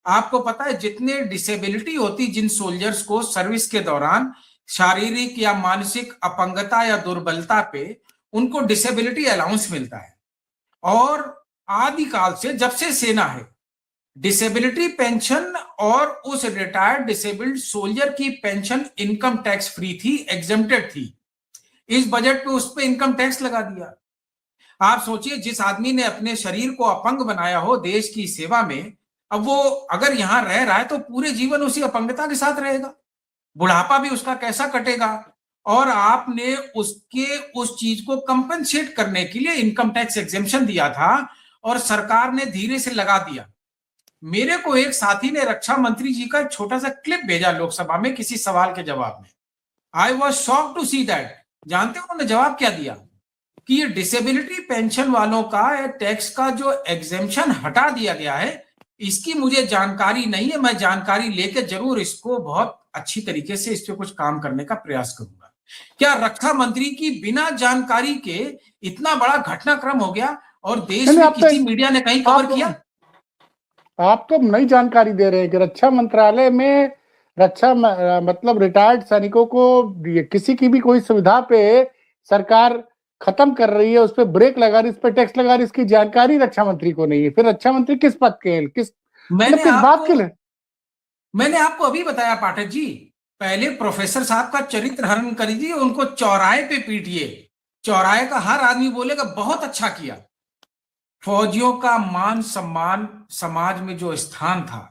आपको पता है जितने डिसेबिलिटी होती जिन सोल्जर्स को सर्विस के दौरान, शारीरिक या मानसिक अपंगता या दुर्बलता पे उनको डिसेबिलिटी अलाउंस मिलता है। और आदिकाल से, जब से सेना है, डिसेबिलिटी पेंशन और उस रिटायर्ड डिसेबल्ड सोल्जर की पेंशन इनकम टैक्स फ्री थी, एग्जेम्प्टेड थी। इस बजट पे उस पे इनकम टैक्स लगा दिया। आप सोचिए, जिस आदमी ने अपने शरीर को अपंग बनाया हो देश की सेवा में, अब वो अगर यहां रह रहा है तो पूरे जीवन उसी अपंगता के साथ रहेगा, बुढ़ापा भी उसका कैसा कटेगा। और आपने उसके उस चीज को कंपनसेट करने के लिए इनकम टैक्स एग्जेम्पशन दिया था और सरकार ने धीरे से लगा दिया। मेरे को एक साथी ने रक्षा मंत्री जी का एक छोटा सा क्लिप भेजा लोकसभा में किसी सवाल के जवाब में। I was shock to see that. जानते हो उन्होंने जवाब क्या दिया? कि ये डिसेबिलिटी पेंशन वालों का टैक्स का जो एग्जेम्पशन हटा दिया गया है, इसकी मुझे जानकारी नहीं है, मैं जानकारी लेकर जरूर इसको बहुत अच्छी तरीके से इस पे कुछ काम करने का प्रयास करूंगा। क्या रक्षा मंत्री की बिना जानकारी के इतना बड़ा घटनाक्रम हो गया और देश में किसी मीडिया ने कहीं कवर किया? आप तो नई जानकारी दे रहे हैं कि रक्षा मंत्रालय में रक्षा मतलब रिटायर्ड सैनिकों को किसी की भी कोई सुविधा पे सरकार खत्म कर रही है, उस पर ब्रेक लगा रही, इस पे टैक्स लगा रही, इसकी जानकारी रक्षा मंत्री को नहीं है। फिर रक्षा मंत्री किस पद के हैं, किस बात के लिए? मैंने आपको अभी बताया पाठक जी, पहले प्रोफेसर साहब का चरित्र हनन करिए, उनको चौराहे पे पीटिए, चौराहे का हर आदमी बोलेगा बहुत अच्छा किया। फौजियों का मान सम्मान समाज में जो स्थान था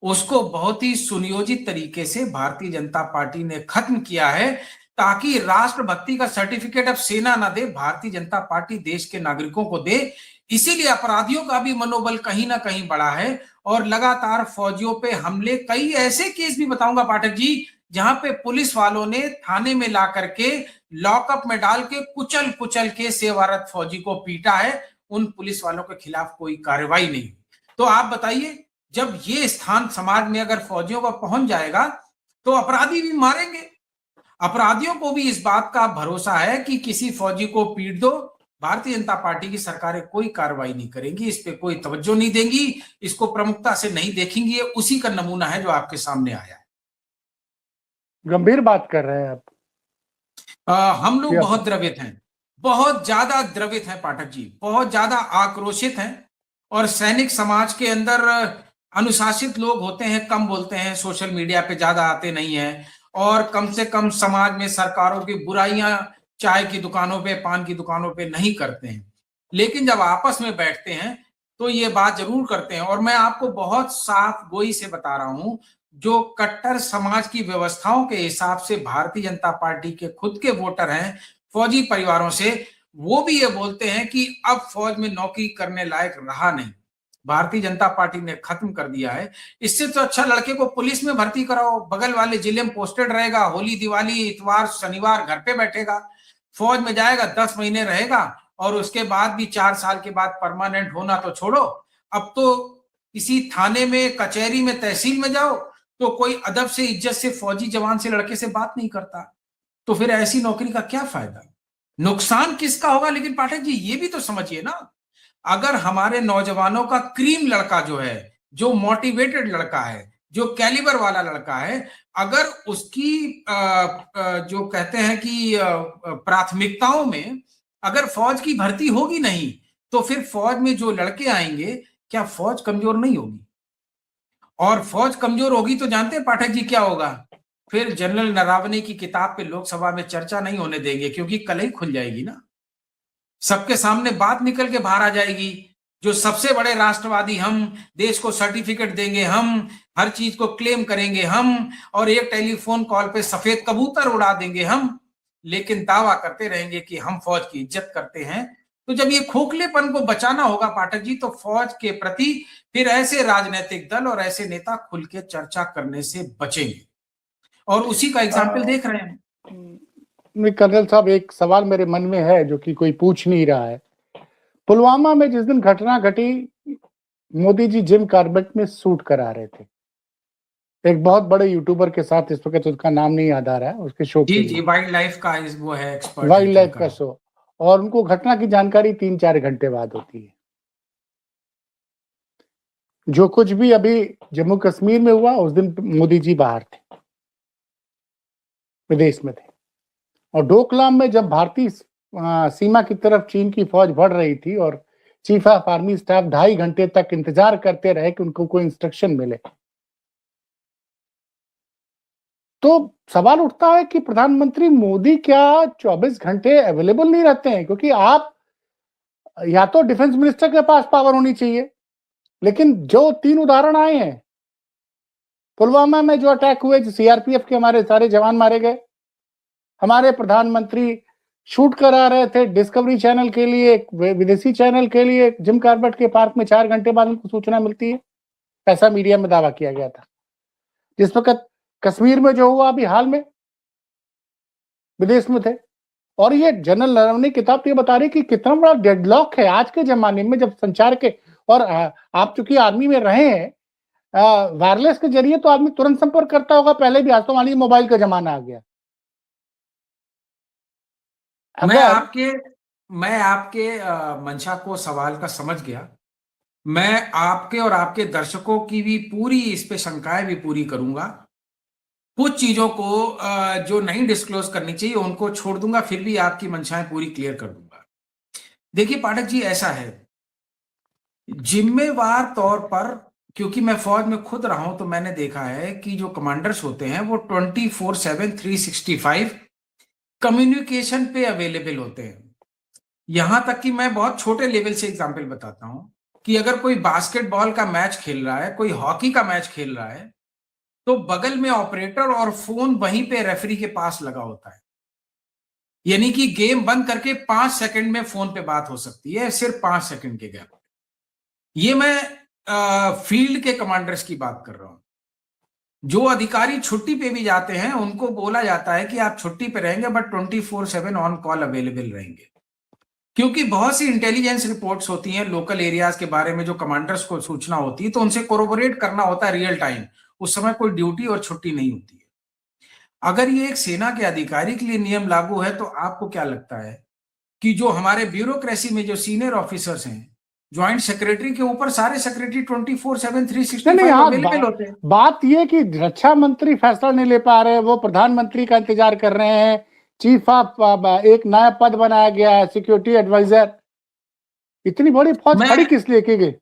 उसको बहुत ही सुनियोजित तरीके से भारतीय जनता पार्टी ने खत्म किया है, ताकि राष्ट्रभक्ति का सर्टिफिकेट अब सेना ना दे, भारतीय जनता पार्टी देश के नागरिकों को दे। इसीलिए अपराधियों का भी मनोबल कहीं ना कहीं बढ़ा है और लगातार फौजियों पे हमले, कई ऐसे केस भी बताऊंगा पाठक जी जहां पे पुलिस वालों ने थाने में ला करके लॉकअप में डाल के कुचल कुचल के सेवारत फौजी को पीटा है। उन पुलिस वालों के खिलाफ कोई कार्रवाई नहीं। तो आप बताइए, जब ये स्थान समाज में अगर फौजियों का पहुंच जाएगा तो अपराधी भी मारेंगे। अपराधियों को भी इस बात का भरोसा है कि किसी फौजी को पीट दो, भारतीय जनता पार्टी की सरकारें कोई कार्रवाई नहीं करेंगी, इस पे कोई तवज्जो नहीं देंगी, इसको प्रमुखता से नहीं देखेंगी। ये उसी का नमूना है जो आपके सामने आया है। गंभीर बात कर रहे हैं आप। हम लोग बहुत द्रवित हैं, बहुत ज्यादा द्रवित हैं पाठक जी, बहुत ज्यादा आक्रोशित हैं। और सैनिक समाज के अंदर अनुशासित लोग होते हैं, कम बोलते हैं, सोशल मीडिया पे ज्यादा आते नहीं हैं, और कम से कम समाज में सरकारों की बुराइयां चाय की दुकानों पे, पान की दुकानों पे नहीं करते हैं। लेकिन जब आपस में बैठते हैं तो ये बात जरूर करते हैं। और मैं आपको बहुत साफ गोई से बता रहा हूं, जो कट्टर समाज की व्यवस्थाओं के हिसाब से भारतीय जनता पार्टी के खुद के वोटर हैं फौजी परिवारों से, वो भी ये बोलते हैं कि अब फौज में नौकरी करने लायक रहा नहीं, भारतीय जनता पार्टी ने खत्म कर दिया है। इससे तो अच्छा लड़के को पुलिस में भर्ती कराओ, बगल वाले जिले में पोस्टेड रहेगा, होली दिवाली इतवार शनिवार घर पे बैठेगा, फौज में जाएगा 10 महीने रहेगा और उसके बाद भी 4 साल के बाद परमानेंट होना तो छोड़ो, अब तो किसी थाने में, कचहरी में, तहसील में जाओ तो कोई अदब से, इज्जत से फौजी जवान से, लड़के से बात नहीं करता। तो फिर ऐसी नौकरी का क्या फायदा? नुकसान किसका होगा? लेकिन पाठक जी ये भी तो समझिए ना, अगर हमारे नौजवानों का क्रीम लड़का जो है, जो मोटिवेटेड लड़का है, जो कैलिबर वाला लड़का है, अगर उसकी जो कहते हैं कि प्राथमिकताओं में अगर फौज की भर्ती होगी नहीं, तो फिर फौज में जो लड़के आएंगे, क्या फौज कमजोर नहीं होगी? और फौज कमजोर होगी तो जानते हैं पाठक जी क्या होगा? फिर जनरल नरावने की किताब पे लोकसभा में चर्चा नहीं होने देंगे, क्योंकि कल ही खुल जाएगी ना, सबके सामने बात निकल के बाहर आ जाएगी। जो सबसे बड़े राष्ट्रवादी हम, देश को सर्टिफिकेट देंगे हम, हर चीज को क्लेम करेंगे हम, और एक टेलीफोन कॉल पे सफेद कबूतर उड़ा देंगे हम, लेकिन दावा करते रहेंगे कि हम फौज की इज्जत करते हैं। तो जब ये खोखलेपन को बचाना होगा पाठक जी, तो फौज के प्रति फिर ऐसे राजनीतिक दल और ऐसे नेता खुल के चर्चा करने से बचेंगे, और उसी का एग्जाम्पल देख रहे हैं। कर्नल साहब, एक सवाल मेरे मन में है जो कि कोई पूछ नहीं रहा है। पुलवामा में जिस दिन घटना घटी, मोदी जी जिम कॉर्बेट में शूट करा रहे थे एक बहुत बड़े यूट्यूबर के साथ, इस वक्त उसका नाम नहीं याद आ रहा है, उसके शो जी वाइल्ड लाइफ का वो है, एक्सपर्ट वाइल्ड लाइफ का शो, और उनको घटना की जानकारी 3-4 घंटे बाद होती है। जो कुछ भी अभी जम्मू कश्मीर में हुआ उस दिन मोदी जी बाहर थे, विदेश में थे। और डोकलाम में जब भारतीय सीमा की तरफ चीन की फौज बढ़ रही थी और चीफ ऑफ आर्मी स्टाफ 2.5 घंटे तक इंतजार करते रहे कि उनको कोई इंस्ट्रक्शन मिले, तो सवाल उठता है कि प्रधानमंत्री मोदी क्या 24 घंटे अवेलेबल नहीं रहते हैं? क्योंकि आप या तो डिफेंस मिनिस्टर के पास पावर होनी चाहिए, लेकिन जो 3 उदाहरण आए हैं, पुलवामा में जो अटैक हुए, जो सीआरपीएफ के हमारे सारे जवान मारे गए, हमारे प्रधानमंत्री शूट करा रहे थे डिस्कवरी चैनल के लिए, विदेशी चैनल के लिए, जिम कॉर्बेट के पार्क में 4 घंटे बाद उनको सूचना मिलती है, ऐसा मीडिया में दावा किया गया था। जिस वक्त कश्मीर में जो हुआ अभी हाल में, विदेश में थे। और ये जनरल नरवणे किताब तो ये बता रही कि कितना बड़ा डेडलॉक है आज के जमाने में, जब संचार के और आप चूंकि आर्मी में रहे हैं, वायरलेस के जरिए तो आदमी तुरंत संपर्क करता होगा पहले भी, आज तो मान लीजिए मोबाइल का जमाना आ गया। मैं आपके मंशा को, सवाल का समझ गया। मैं आपके और आपके दर्शकों की भी पूरी इस पे शंकाएं भी पूरी करूंगा। कुछ चीजों को जो नहीं डिस्क्लोज करनी चाहिए उनको छोड़ दूंगा, फिर भी आपकी मंशाएं पूरी क्लियर कर दूंगा। देखिए पाठक जी, ऐसा है, जिम्मेवार तौर पर, क्योंकि मैं फौज में खुद रहा हूं तो मैंने देखा है कि जो कमांडर्स होते हैं वो 24/7 365 कम्युनिकेशन पे अवेलेबल होते हैं। यहां तक कि मैं बहुत छोटे लेवल से एग्जांपल बताता हूं कि अगर कोई बास्केटबॉल का मैच खेल रहा है, कोई हॉकी का मैच खेल रहा है, तो बगल में ऑपरेटर और फोन वहीं पे रेफरी के पास लगा होता है। यानी कि गेम बंद करके 5 सेकंड में फोन पे बात हो सकती है, सिर्फ 5 सेकंड के गैप। ये मैं फील्ड के कमांडर्स की बात कर रहा हूं। जो अधिकारी छुट्टी पे भी जाते हैं उनको बोला जाता है कि आप छुट्टी पे रहेंगे बट 24/7 ऑन कॉल अवेलेबल रहेंगे, क्योंकि बहुत सी इंटेलिजेंस रिपोर्ट्स होती हैं लोकल एरियाज के बारे में, जो कमांडर्स को सूचना होती है, तो उनसे कोरोबोरेट करना होता है रियल टाइम। उस समय कोई ड्यूटी और छुट्टी नहीं होती है। अगर ये एक सेना के अधिकारी के लिए नियम लागू है, तो आपको क्या लगता है कि जो हमारे ब्यूरोक्रेसी में जो सीनियर ऑफिसर्स हैं, ज्वाइंट सेक्रेटरी के ऊपर सारे सेक्रेटरी 24/7 365 अवेलेबल होते हैं? बात ये कि रक्षा मंत्री फैसला नहीं ले पा रहे, वो प्रधानमंत्री का इंतजार कर रहे हैं। चीफ ऑफ एक नया पद बनाया गया है, सिक्योरिटी एडवाइजर। इतनी बड़ी फौज खड़ी किस लिए की गई?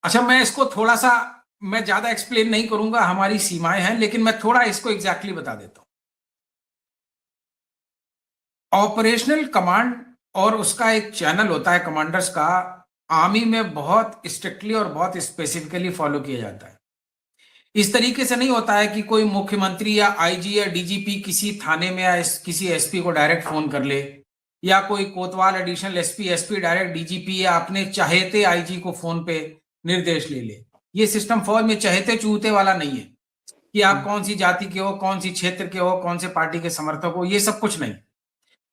अच्छा, मैं इसको थोड़ा सा, मैं ज्यादा एक्सप्लेन नहीं करूंगा, हमारी सीमाएं हैं, लेकिन मैं थोड़ा इसको एग्जैक्टली बता देता हूं। ऑपरेशनल कमांड और उसका एक चैनल होता है कमांडर्स का, आर्मी में बहुत स्ट्रिक्टली और बहुत स्पेसिफिकली फॉलो किया जाता है। इस तरीके से नहीं होता है कि कोई मुख्यमंत्री या आईजी या डीजीपी किसी थाने में या किसी एसपी को डायरेक्ट फोन कर ले, या कोई कोतवाल एडिशनल एसपी डायरेक्ट डीजीपी या अपने चाहेते आईजी को फोन पे निर्देश ले ले। ये सिस्टम फौज में चहेते चूते वाला नहीं है कि आप कौन सी जाति के हो, कौन सी क्षेत्र के हो, कौन से पार्टी के समर्थक हो, ये सब कुछ नहीं।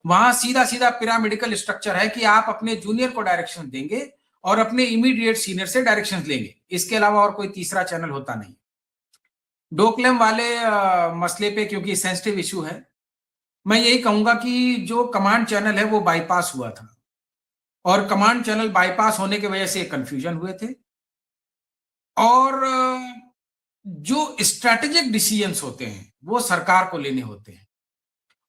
वहां सीधा सीधा पिरामिडिकल स्ट्रक्चर है कि आप अपने जूनियर को डायरेक्शन देंगे और अपने इमीडिएट सीनियर से डायरेक्शन लेंगे। इसके अलावा और कोई तीसरा चैनल होता नहीं। डोकलाम वाले मसले पे, क्योंकि सेंसिटिव इशू है, मैं यही कहूंगा कि जो कमांड चैनल है वो बाईपास हुआ था, और कमांड चैनल बाईपास होने की वजह से कंफ्यूजन हुए थे। और जो स्ट्रेटेजिक डिसीजंस होते हैं वो सरकार को लेने होते हैं।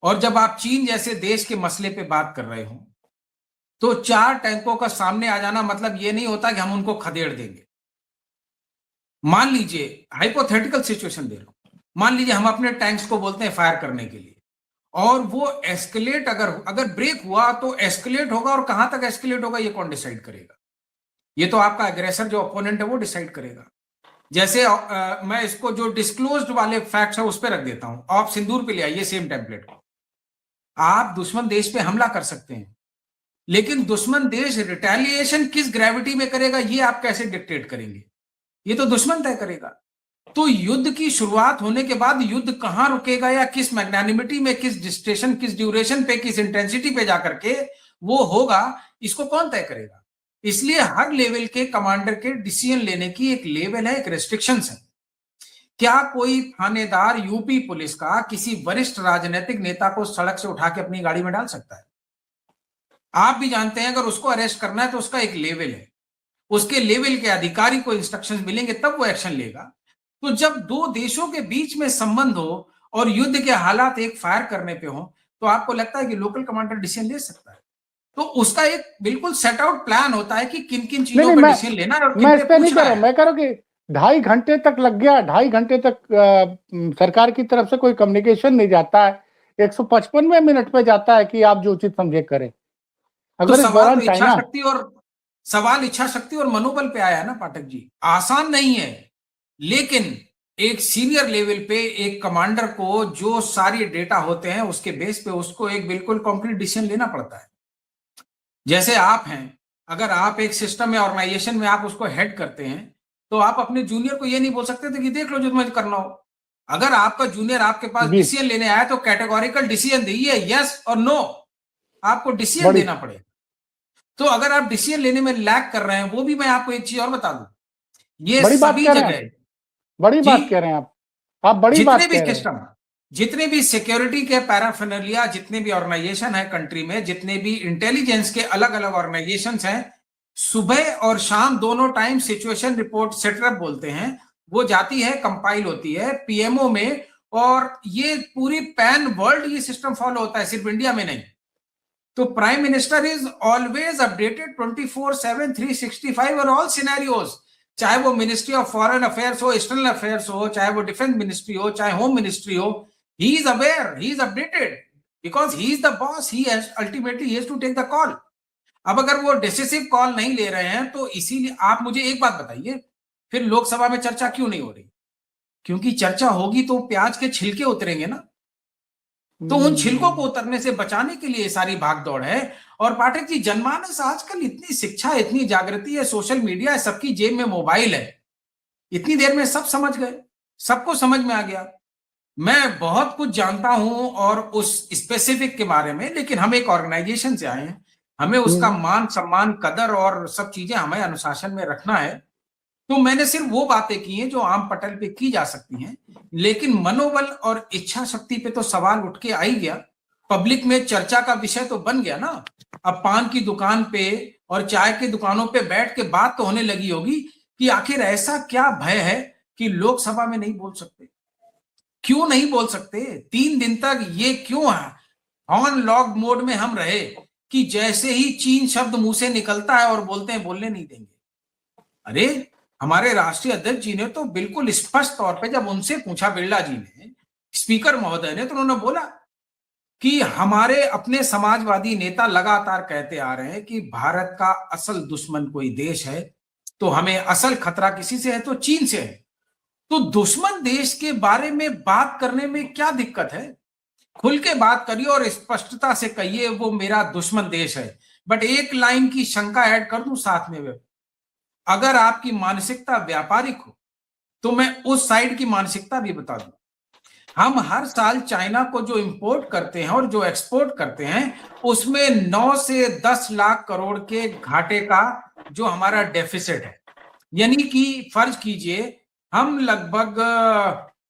और जब आप चीन जैसे देश के मसले पे बात कर रहे हो, तो 4 टैंकों का सामने आ जाना मतलब ये नहीं होता कि हम उनको खदेड़ देंगे। मान लीजिए, हाइपोथेटिकल सिचुएशन दे रहा हूं, मान लीजिए हम अपने टैंक्स को बोलते हैं फायर करने के लिए, और वो एस्केलेट अगर ब्रेक हुआ तो एस्केलेट होगा, और कहां तक एस्केलेट होगा ये कौन डिसाइड करेगा? ये तो आपका अग्रेसर जो अपोनेंट है वो डिसाइड करेगा। जैसे मैं इसको जो डिस्क्लोज्ड वाले फैक्ट्स है उस पर रख देता हूं। आप सिंदूर पे ले आइए सेम टेम्पलेट को। आप दुश्मन देश पे हमला कर सकते हैं, लेकिन दुश्मन देश रिटेलिएशन किस ग्रेविटी में करेगा ये आप कैसे डिक्टेट करेंगे? ये तो दुश्मन तय करेगा। तो युद्ध की शुरुआत होने के बाद युद्ध कहां रुकेगा, या किस मैग्नानिमिटी में, किस डिस्टेशन, किस ड्यूरेशन पे, किस इंटेंसिटी पे जाकर के वो होगा, इसको कौन तय करेगा? इसलिए हर लेवल के कमांडर के डिसीजन लेने की एक लेवल है, एक रेस्ट्रिक्शंस है। क्या कोई थानेदार यूपी पुलिस का किसी वरिष्ठ राजनीतिक नेता को सड़क से उठा के अपनी गाड़ी में डाल सकता है? आप भी जानते हैं अगर उसको अरेस्ट करना है तो उसका एक लेवल है। उसके लेवल के अधिकारी को इंस्ट्रक्शंस मिलेंगे तब वो एक्शन लेगा। तो जब दो देशों के बीच में संबंध हो और युद्ध के हालात एक फायर करने पे हो, तो आपको लगता है कि लोकल कमांडर डिसीजन ले सकता है? तो उसका एक बिल्कुल सेट आउट प्लान होता है कि किन किन चीजों पर डिसीजन लेना है और मैं किन इस पे पे नहीं पूछना कर रहा हूं, है। मैं कह रहा हूं कि 2.5 घंटे तक लग गया, 2.5 घंटे तक सरकार की तरफ से कोई कम्युनिकेशन नहीं जाता है, 155वें मिनट पे जाता है कि आप जो उचित समझे करें। तो अगर इस दौरान चाइना सवाल इच्छा शक्ति और मनोबल पे आया ना पाठक जी। आसान नहीं है, लेकिन एक सीनियर लेवल पे एक कमांडर को जो सारी डेटा होते हैं उसके बेस पे उसको एक बिल्कुल कॉन्क्रीट डिसीजन लेना पड़ता है। जैसे आप हैं, अगर आप एक सिस्टम में ऑर्गेनाइजेशन में आप उसको हेड करते हैं, तो आप अपने जूनियर को ये नहीं बोल सकते थे कि देख लो जो तुम्हें करना हो। अगर आपका जूनियर आपके पास जी डिसीजन लेने आया तो कैटेगोरिकल डिसीजन दीजिए, यस और नो, आपको डिसीजन बड़ी देना पड़ेगा। तो अगर आप डिसीजन लेने में लैग कर रहे हैं, वो भी मैं आपको एक चीज और बता दूं, ये बड़ी बात सभी कह रहे हैं आप, जगह बड़ी जी, बात कह रहे हैं आप बड़ी जितने बात भी कह रहे हैं। सिस्टम, जितने भी सिक्योरिटी के पैराफिनलिया, जितने भी ऑर्गेनाइजेशन है कंट्री में, जितने भी इंटेलिजेंस के अलग अलग ऑर्गेनाइजेशन हैं, सुबह और शाम दोनों टाइम सिचुएशन रिपोर्ट सेटअप बोलते हैं, वो जाती है, कंपाइल होती है पीएमओ में, और ये पूरी पैन वर्ल्ड ये सिस्टम फॉलो होता है, सिर्फ इंडिया में नहीं। तो prime minister is always updated 24/7 365 और ऑल सिनेरियोज, चाहे वो मिनिस्ट्री ऑफ फॉरेन अफेयर्स हो, एक्सटर्नल अफेयर्स हो, चाहे वो डिफेंस मिनिस्ट्री हो, चाहे होम मिनिस्ट्री हो, he is aware, he is updated, because he is the boss, he has ultimately he has to take the call. अब अगर वो डिसिसिव कॉल नहीं ले रहे हैं, तो इसीलिए आप मुझे एक बात बताइए, फिर लोकसभा में चर्चा क्यों नहीं हो रही? क्योंकि चर्चा होगी तो प्याज के छिलके उतरेंगे ना, तो उन छिलकों को उतरने से बचाने के लिए सारी भागदौड़ है। और पाठक जी, जनमानस आजकल इतनी शिक्षा, इतनी जागृति है, सोशल मीडिया है, सबकी जेब में मोबाइल है, इतनी देर में सब समझ गए, सबको समझ में आ गया। मैं बहुत कुछ जानता हूं और उस स्पेसिफिक के बारे में, लेकिन हम एक ऑर्गेनाइजेशन से आए हैं, हमें उसका मान सम्मान कदर और सब चीजें हमें अनुशासन में रखना है। तो मैंने सिर्फ वो बातें की हैं जो आम पटल पे की जा सकती हैं, लेकिन मनोबल और इच्छा शक्ति पे तो सवाल उठ के आ ही गया, पब्लिक में चर्चा का विषय तो बन गया ना। अब पान की दुकान पे और चाय की दुकानों पे बैठ के बात तो होने लगी होगी कि आखिर ऐसा क्या भय है कि लोकसभा में नहीं बोल सकते? क्यों नहीं बोल सकते? 3 दिन तक ये क्यों है ऑन लॉक मोड में हम रहे कि जैसे ही चीन शब्द मुंह से निकलता है और बोलते हैं बोलने नहीं देंगे? अरे, हमारे राष्ट्रीय अध्यक्ष जी ने तो बिल्कुल स्पष्ट तौर पे जब उनसे पूछा, बिरला जी ने, स्पीकर महोदय ने, तो उन्होंने बोला कि हमारे अपने समाजवादी नेता लगातार कहते आ रहे हैं कि भारत का असल दुश्मन कोई देश है, तो हमें असल खतरा किसी से है तो चीन से है। तो दुश्मन देश के बारे में बात करने में क्या दिक्कत है? खुल के बात करिए और स्पष्टता से कहिए वो मेरा दुश्मन देश है। बट एक लाइन की शंका ऐड कर दूं साथ में, अगर आपकी मानसिकता व्यापारिक हो तो मैं उस साइड की मानसिकता भी बता दूं। हम हर साल चाइना को जो इंपोर्ट करते हैं और जो एक्सपोर्ट करते हैं, उसमें 9 से 10 लाख करोड़ के घाटे का जो हमारा डेफिसिट है, यानी कि फर्ज कीजिए हम लगभग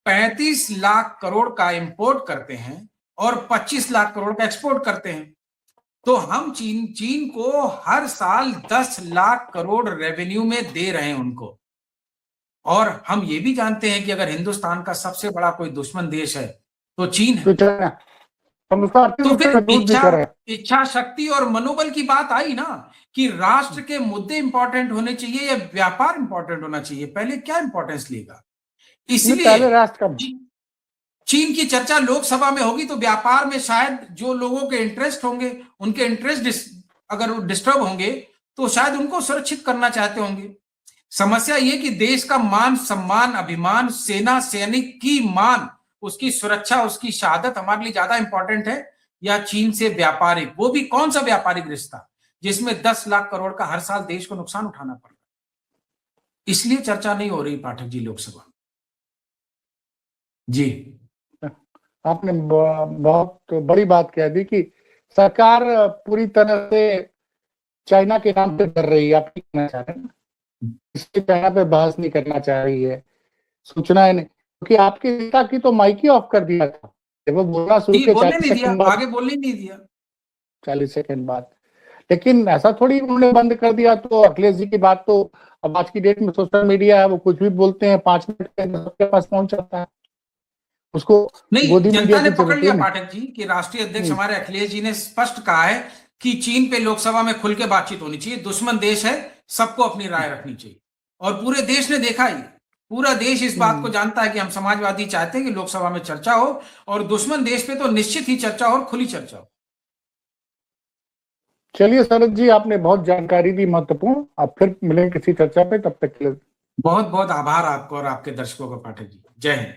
35 लाख करोड़ का इंपोर्ट करते हैं और 25 लाख करोड़ का एक्सपोर्ट करते हैं। तो हम चीन को हर साल 10 लाख करोड़ रेवेन्यू में दे रहे हैं उनको। और हम ये भी जानते हैं कि अगर हिंदुस्तान का सबसे बड़ा कोई दुश्मन देश है तो चीन है। तो फिर इच्छा शक्ति और मनोबल की बात आई ना कि राष्ट्र के मुद्दे इंपॉर्टेंट होने चाहिए या व्यापार इंपॉर्टेंट होना चाहिए, पहले क्या इंपॉर्टेंस लेगा? इसलिए राष्ट्र का चीन की चर्चा लोकसभा में होगी तो व्यापार में शायद जो लोगों के इंटरेस्ट होंगे, उनके इंटरेस्ट अगर डिस्टर्ब होंगे तो शायद उनको सुरक्षित करना चाहते होंगे। समस्या ये कि देश का मान सम्मान, अभिमान, सेना सैनिक की मान, उसकी सुरक्षा, उसकी शहादत हमारे लिए ज्यादा इंपॉर्टेंट है या चीन से व्यापारिक, वो भी कौन सा व्यापारिक रिश्ता जिसमें 10 लाख करोड़ का हर साल देश को नुकसान उठाना पड़ रहा है? इसलिए चर्चा नहीं हो रही पाठक जी लोकसभा। जी, आपने बहुत बड़ी बात कह दी कि सरकार पूरी तरह से चाइना के नाम पे कर रही है, आप कहना चाह रहे हैं, इसके चाइना पे बहस नहीं करना चाह रही है, सूचनाएं नहीं, क्योंकि आपके नेता की तो माइक ही ऑफ कर दिया था जब वो बोलना शुरू किया, 40 सेकंड बाद, आगे बोलने नहीं दिया, 40 सेकंड बाद। लेकिन ऐसा थोड़ी उन्होंने बंद कर दिया तो अखिलेश जी की बात तो अब आज की डेट में सोशल मीडिया है, वो कुछ भी बोलते हैं 5 मिनट के अंदर सबके पास पहुंच जाता है। उसको नहीं, गोदी मीडिया जनता ने की पकड़ जरूरत लिया है ना। पाठक जी कि राष्ट्रीय अध्यक्ष हमारे अखिलेश जी ने स्पष्ट कहा है कि चीन पे लोकसभा में खुल के बातचीत होनी चाहिए, दुश्मन देश है, सबको अपनी राय रखनी चाहिए। और पूरे देश ने देखा ही, पूरा देश इस बात को जानता है कि हम समाजवादी चाहते हैं कि लोकसभा में चर्चा हो, और दुश्मन देश पे तो निश्चित ही चर्चा हो और खुली चर्चा हो। चलिए शरद जी, आपने बहुत जानकारी दी महत्वपूर्ण। अब फिर मिलेंगे किसी चर्चा पे, तब तक के लिए बहुत बहुत आभार आपको और आपके दर्शकों का पाठक जी। जय हिंद।